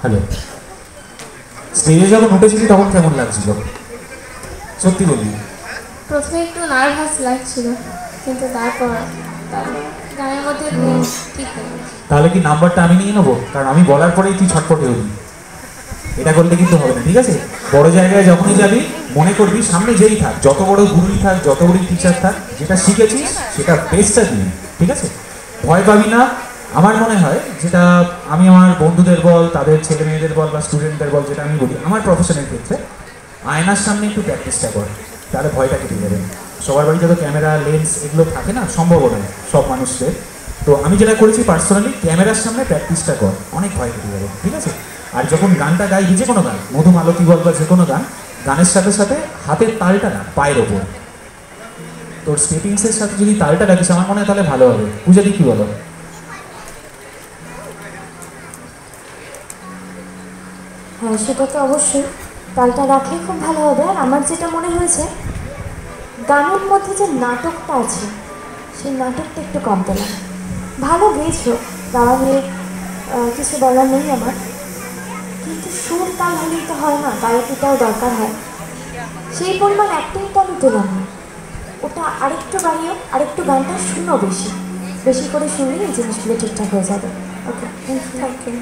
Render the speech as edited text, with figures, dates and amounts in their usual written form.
Hello, স্টেজে যখন উঠেছিলি তখন কেমন লাগছিল? সত্যি বলবি? প্রথমে একটু নার্ভাস লাগছিল, কিন্তু তারপর গানের মধ্যে ঠিক হয়ে গেছে। তাহলে কি নাম্বারটা আমি নিয়ে নেবো? কারণ আমি বলার পরেই তুই ছটফটে হবি। এটা করলে কিন্তু হবে না, ঠিক আছে? বড় জায়গায় যখনই যাবি মনে করবি সামনে যেই থাক, যত বড় গুরুই থাক, যত বড় টিচার থাক, যেটা শিখেছিস সেটা বেস্টটা দিবি, ঠিক আছে? ভয় পাবি না। আমার মনে হয় যেটা আমি আমার বন্ধুদের বল, তাদের ছেলে মেয়েদের বল বা স্টুডেন্টদের বল, যেটা আমি বলি আমার প্রফেশনের ক্ষেত্রে, আয়নার সামনে একটু প্র্যাকটিসটা কর, তাহলে ভয়টা কেটে যাবে। সবার বাড়িতে তো ক্যামেরা, লেন্স এগুলো থাকে না, সম্ভব নয় সব মানুষদের। তো আমি যেটা করেছি পার্সোনালি, ক্যামেরার সামনে প্র্যাকটিসটা কর, অনেক ভয় কেটে যাবে, ঠিক আছে? আর যখন গানটা গাইবি, যে কোনো গান, মধুমালতী বল বা যে কোনো গান, গানের সাথে সাথে হাতের তালটা না পায়ের ওপর, তোর স্টেপিংসের সাথে যদি তালটা রাখিস আমার মনে হয় তাহলে ভালো হবে। পূজাদি কি বলো? হ্যাঁ, সেটা তো অবশ্যই, তালটা রাখলে খুব ভালো হবে। আর আমার যেটা মনে হয়েছে, গানের মধ্যে যে নাটকটা আছে সেই নাটকটা একটু কম পেলাম। ভালো গেয়েছো, গাওয়া নিয়ে কিছু বলার নেই আমার, কিন্তু সুর তাল হলেই তো হয় না, গায়কিটাও দরকার হয়। সেই পরিমাণ অ্যাক্টিংটা আমি পেলাম না। ওটা আরেকটু বাড়িও, আরেকটু গানটা শুনো বেশি বেশি করে শুনলেই এই জিনিসগুলো ঠিকঠাক হয়ে যাবে। ওকে, থ্যাংক ইউ।